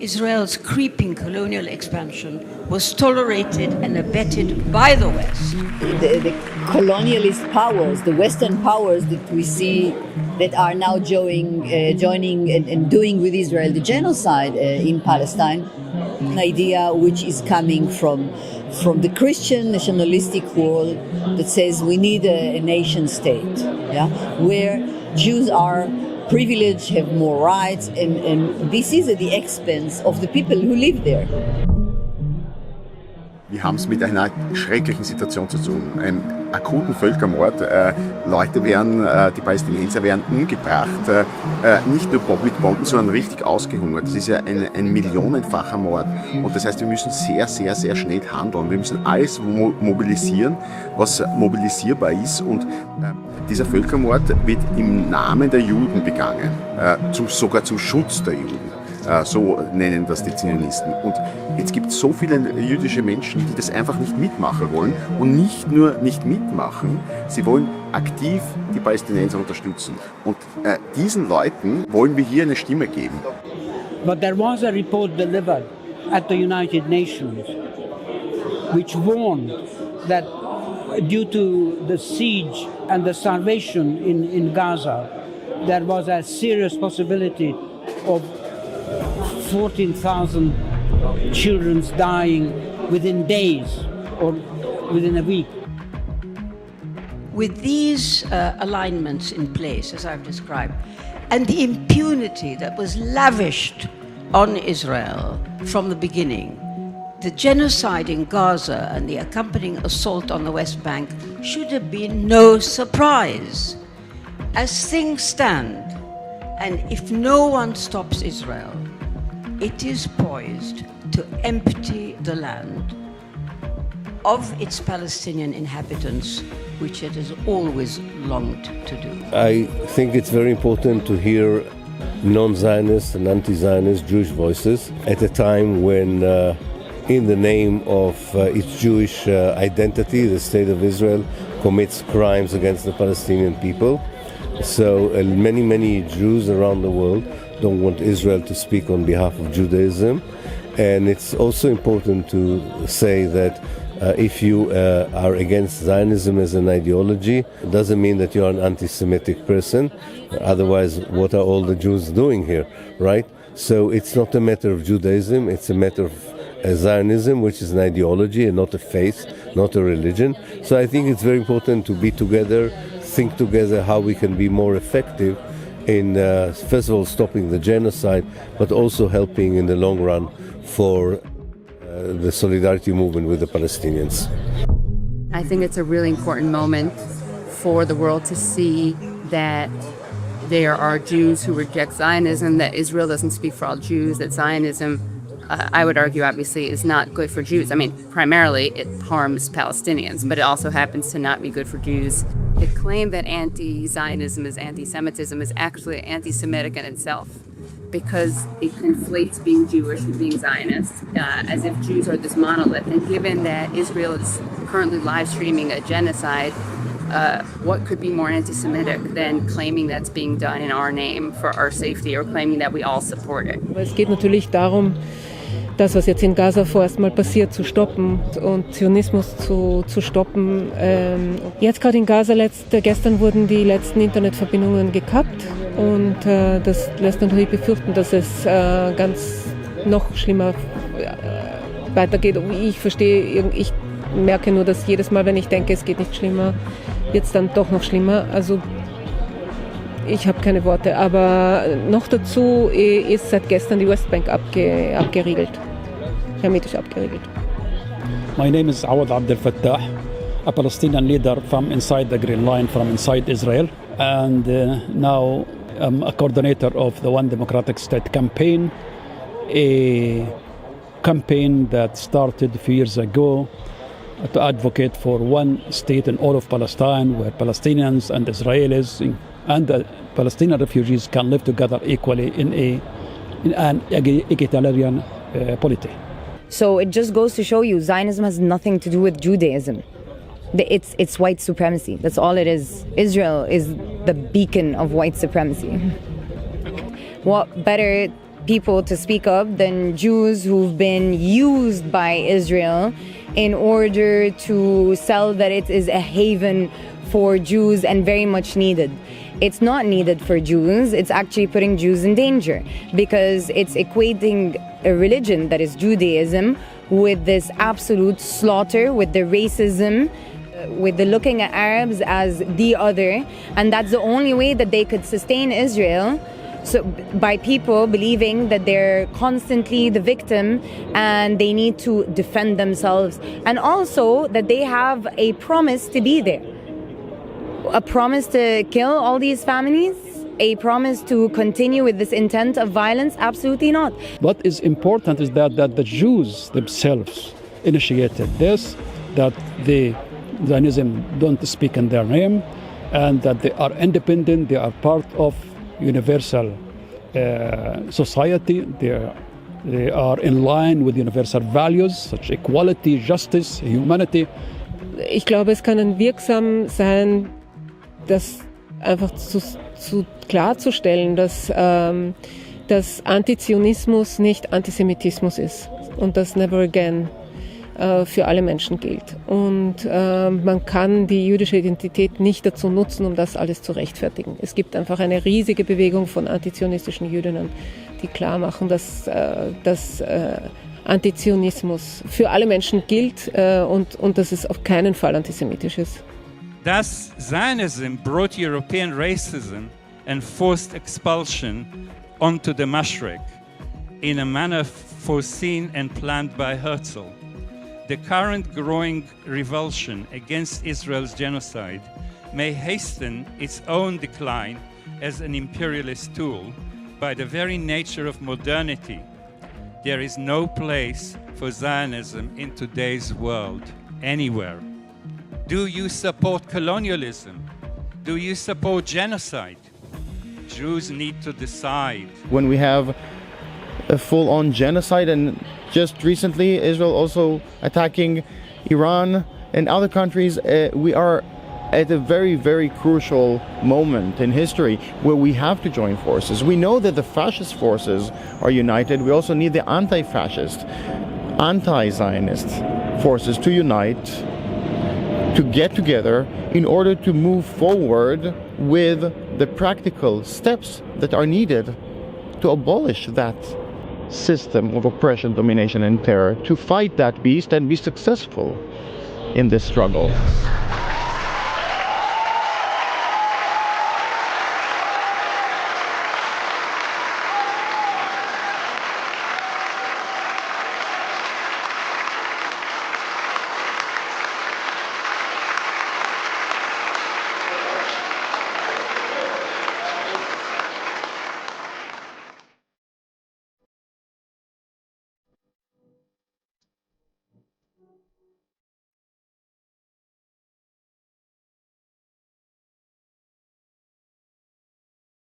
Israel's creeping colonial expansion was tolerated and abetted by the West. The colonialist powers, the Western powers that we see that are now joining and doing with Israel the genocide in Palestine, an idea which is coming from the Christian nationalistic world that says we need a nation state, where Jews are privileged, have more rights, and this is at the expense of the people who live there. Wir haben es mit einer schrecklichen Situation zu tun, einem akuten Völkermord. Die Palästinenser werden umgebracht, nicht nur mit Bomben, sondern richtig ausgehungert. Das ist ja ein millionenfacher Mord. Und das heißt, wir müssen sehr, sehr, sehr schnell handeln. Wir müssen alles mobilisieren, was mobilisierbar ist. Und dieser Völkermord wird im Namen der Juden begangen, sogar zum Schutz der Juden. So nennen das die Zionisten. Und jetzt gibt es so viele jüdische Menschen, die das einfach nicht mitmachen wollen. Und nicht nur nicht mitmachen, sie wollen aktiv die Palästinenser unterstützen. Und diesen Leuten wollen wir hier eine Stimme geben. But there was a report delivered at the United Nations which warned that due to the siege and the starvation in Gaza, there was a serious possibility of 14,000 children dying within days or within a week. With these alignments in place, as I've described, and the impunity that was lavished on Israel from the beginning, the genocide in Gaza and the accompanying assault on the West Bank should have been no surprise. As things stand, and if no one stops Israel, it is poised to empty the land of its Palestinian inhabitants, which it has always longed to do. I think it's very important to hear non-Zionist and anti-Zionist Jewish voices at a time when, in the name of its Jewish identity, the State of Israel commits crimes against the Palestinian people. So many Jews around the world don't want Israel to speak on behalf of Judaism. And it's also important to say that if you are against Zionism as an ideology, it doesn't mean that you're an anti-Semitic person. Otherwise, what are all the Jews doing here, right? So it's not a matter of Judaism, it's a matter of Zionism, which is an ideology and not a faith, not a religion. So I think it's very important to be together, think together how we can be more effective in, first of all, stopping the genocide, but also helping in the long run for the solidarity movement with the Palestinians. I think it's a really important moment for the world to see that there are Jews who reject Zionism, that Israel doesn't speak for all Jews, that Zionism, I would argue, obviously, is not good for Jews. I mean, primarily it harms Palestinians, but it also happens to not be good for Jews. The claim that anti-Zionism is anti-Semitism is actually anti-Semitic in itself, because it conflates being Jewish with being Zionist, as if Jews are this monolith. And given that Israel is currently live streaming a genocide, what could be more anti-Semitic than claiming that's being done in our name for our safety, or claiming that we all support it? Es geht natürlich darum, das, was jetzt in Gaza vorerst mal passiert, zu stoppen und Zionismus zu stoppen. Jetzt gerade in Gaza, gestern wurden die letzten Internetverbindungen gekappt und das lässt natürlich befürchten, dass es ganz noch schlimmer weitergeht. Ich merke nur, dass jedes Mal, wenn ich denke, es geht nicht schlimmer, wird es dann doch noch schlimmer. Also ich habe keine Worte, aber noch dazu ist seit gestern die Westbank abgeriegelt, hermetisch abgeriegelt. My name is Awad Abdel Fattah, a Palestinian leader from inside the Green Line, from inside Israel, and now I'm a coordinator of the One Democratic State campaign, a campaign that started a few years ago to advocate for one state in all of Palestine, where Palestinians and Israelis and the Palestinian refugees can live together equally in an egalitarian polity. So it just goes to show you, Zionism has nothing to do with Judaism. It's white supremacy. That's all it is. Israel is the beacon of white supremacy. What better people to speak up than Jews who've been used by Israel in order to sell that it is a haven for Jews and very much needed. It's not needed for Jews. It's actually putting Jews in danger because it's equating a religion that is Judaism with this absolute slaughter, with the racism, with the looking at Arabs as the other, and that's the only way that they could sustain Israel. So by people believing that they're constantly the victim and they need to defend themselves, and also that they have a promise to be there. A promise to kill all these families? A promise to continue with this intent of violence? Absolutely not. What is important is that the Jews themselves initiated this, that the Zionism don't speak in their name, and that they are independent, they are part of universal society, they are in line with universal values such equality, justice, humanity. Ich glaube, es kann wirksam sein, das einfach klarzustellen, dass Antizionismus nicht Antisemitismus ist und dass Never Again für alle Menschen gilt. Und man kann die jüdische Identität nicht dazu nutzen, um das alles zu rechtfertigen. Es gibt einfach eine riesige Bewegung von antizionistischen Jüdinnen, die klar machen, dass Antizionismus für alle Menschen gilt und dass es auf keinen Fall antisemitisch ist. Thus, Zionism brought European racism and forced expulsion onto the Mashrek in a manner foreseen and planned by Herzl. The current growing revulsion against Israel's genocide may hasten its own decline as an imperialist tool by the very nature of modernity. There is no place for Zionism in today's world, anywhere. Do you support colonialism? Do you support genocide? Jews need to decide. When we have a full-on genocide, and just recently Israel also attacking Iran and other countries, we are at a very, very crucial moment in history where we have to join forces. We know that the fascist forces are united. We also need the anti-fascist, anti-Zionist forces to unite, to get together in order to move forward with the practical steps that are needed to abolish that system of oppression, domination, and terror, to fight that beast and be successful in this struggle.